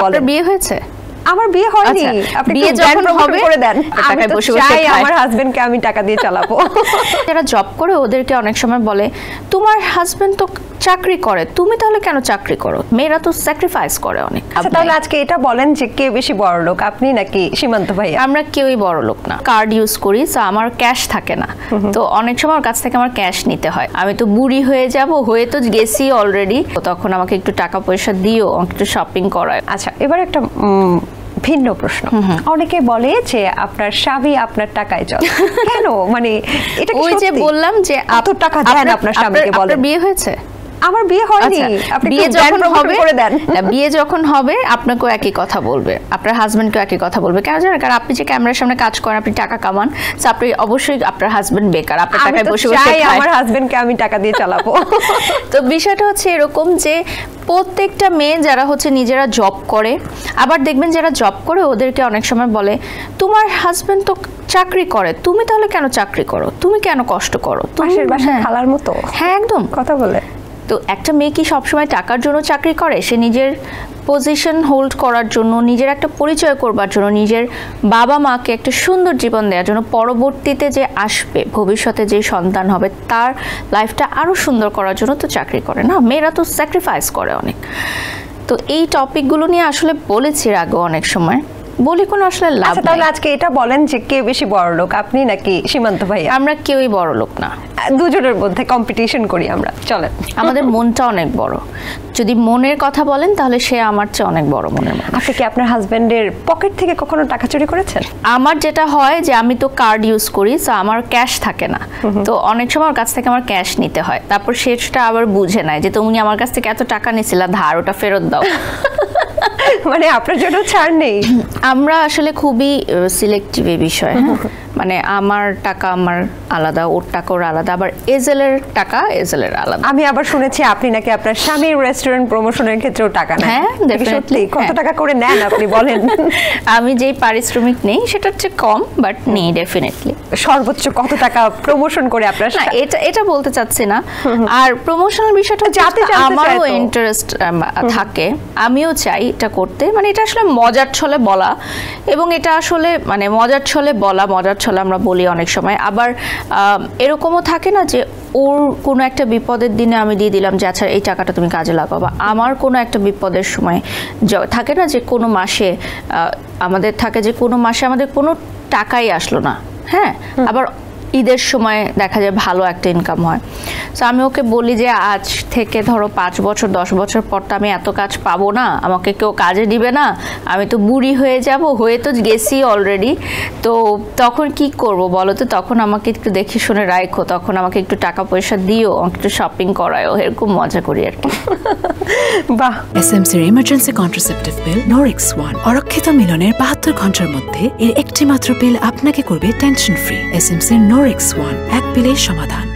আপনার বিয়ে হয়েছে? আমার বিয়ে হয়নি। আপনি বিয়ে যখন হবে করে দেন, টাকা বসে বসে চাই আমার হাজবেন্ডকে আমি টাকা দিয়ে চালাবো। যারা জব করে ওদেরকে অনেক সময় বলে তোমার হাজবেন্ড তো চাকরি করে, তুমি তাহলে কেন চাকরি করো? মেয়েরা তো স্যাক্রিফাইস করে অনেক। আচ্ছা তাহলে আজকে এটা বলেন যে কে বেশি বড়লোক, আপনি নাকি সীমান্ত ভাই? আমরা কেউই বড়লোক না, কার্ড ইউজ করি, তো আমার ক্যাশ থাকে না, তো অনেক সময় ওর কাছ থেকে আমার ক্যাশ নিতে হয়। আমি তো বুড়ি হয়ে যাব, হয়ে তো গেছি অলরেডি, তখন আমাকে একটু টাকা পয়সা দিও, একটু শপিং করায়। আচ্ছা এবার একটা ভিন্ন প্রশ্ন, অনেকে বলে যে আপনার স্বামী আপনার টাকায় চলে, কেন? মানে এটা ওই যে বললাম যে এত টাকা দেন আপনার স্বামীকে, বলেন। বিয়ে হয়েছে? আমার বিয়ে হয়নি। আপনি বিয়ে যখন হবে করে দেন, বিয়ে যখন হবে আপনাকেও একই কথা বলবে, আপনার হাজবেন্ডকেও একই কথা বলবে। কেন জানেন? কারণ আপনি যে ক্যামেরার সামনে কাজ করেন, আপনি টাকা কামান, আপনি অবশ্যই আপনার হাজবেন্ড বেকার, আপনার টাকায় বসে বসে খায়। আমার হাজবেন্ডকে আমি টাকা দিয়ে চালাবো। তো বিষয়টা হচ্ছে এরকম যে প্রত্যেকটা মেয়ে যারা হচ্ছে নিজেরা জব করে, আবার দেখবেন যারা জব করে ওদেরকে অনেক সময় বলে তোমার হাজবেন্ড তো চাকরি করে, তুমি তাহলে কেন চাকরি করো, তুমি কেন কষ্ট করো? পাশের বাসার খালার মতো। হ্যাঁ একদম কথা বলে। তো একটা মেয়ে কি সবসময় টাকার জন্য চাকরি করে? সে নিজের পজিশন হোল্ড করার জন্য, নিজের একটা পরিচয় করবার জন্য, নিজের বাবা মাকে একটা সুন্দর জীবন দেওয়ার জন্য, পরবর্তীতে যে আসবে ভবিষ্যতে যে সন্তান হবে তার লাইফটা আরও সুন্দর করার জন্য তো চাকরি করে না। মেয়েরা তো স্যাক্রিফাইস করে অনেক। তো এই টপিকগুলো নিয়ে আসলে বলেছি আগে অনেক সময়, বলি কোনো আসলে লাভ নেই। তাহলে আজকে এটা বলেন যে কে বেশি বড়লোক, আপনি নাকি সীমান্ত ভাই? আমরা কেউই বড়লোক না, দুজনের মধ্যে কম্পিটিশন করি আমরা, চলেন। আমাদের মনটা অনেক বড়। যদি মনের কথা বলেন তাহলে সে আমার চেয়ে অনেক বড় মনের মানুষ। আপনি কি আপনার হাজবেন্ডের পকেট থেকে কখনো টাকা চুরি করেছেন? আমার যেটা হয় যে আমি তো কার্ড ইউজ করি, তো আমার ক্যাশ থাকে না, তো অনেক সময় ওর কাছ থেকে আমার ক্যাশ নিতে হয়। তারপর সেটা আবার বুঝে নেয় যে তুমি আমার কাছ থেকে এত টাকা নিয়েছিলা ধার, ওটা ফেরত দাও। মানে আপনার জন্য ছাড় নেই। আমরা আসলে খুবই সিলেক্টিভ এই বিষয়ে। মানে আমার টাকা আমার আলাদা, ওর টাকা ওর আলাদা, আবার এজেলের টাকা এজেলের আলাদা। আমি আবার শুনেছি আপনি নাকি আপনার স্বামীর রেস্টুরেন্ট প্রমোশনের ক্ষেত্রেও টাকা নেন। হ্যাঁ ডেফিনেটলি। কত টাকা করে নেন আপনি বলেন? আমি যেই পারিশ্রমিক নেই সেটা হচ্ছে কম, বাট নেই ডেফিনেটলি। সর্বোচ্চ কত টাকা প্রমোশন করে আপনার? না এটা বলতে চাচ্ছি না। আর প্রমোশনাল বিষয়টা যাতে আমারও ইন্টারেস্ট থাকে, আমিও চাই এটা করতে। মানে এটা আসলে মজার ছলে বলা, এবং এটা আসলে মানে মজার ছলে বলা, মজার ছলে আমরা বলি অনেক সময়। আবার এরকমও থাকে না যে ওর কোনো একটা বিপদের দিনে আমি দিয়ে দিলাম যে আচ্ছা এই টাকাটা তুমি কাজে লাগাও, বা আমার কোনো একটা বিপদের সময় থাকে না যে কোনো মাসে আমাদের থাকে যে কোনো মাসে আমাদের কোনো টাকাই আসলো না, হ্যাঁ, আবার ঈদের সময় দেখা যায় ভালো একটা ইনকাম হয়। তো আমি ওকে বলি যে আজ থেকে ধরো 5 বছর 10 বছর পর তো আমি এত কাজ পাবো না, আমাকে কেউ কাজে দিবে না, আমি তো বুড়ি হয়ে যাব, হয়ে তো গেছি অলরেডি, তো তখন কি করব বলো তো? তখন আমাকে একটু দেখে শুনে রাখো, তখন আমাকে একটু টাকা পয়সা দিও, একটু শপিং করায়ও, এরকম মজা করি আর কি। বাহ। এসএমসির ইমার্জেন্সি কন্ট্রাসেপটিভ পিল নরিক্স 1 অরক্ষিত মিলনের 72 ঘন্টার মধ্যে এর একটি মাত্র পিল আপনাকে করবে টেনশন ফ্রি। এসএমসির নরিক্স 1, এক পিলের সমাধান।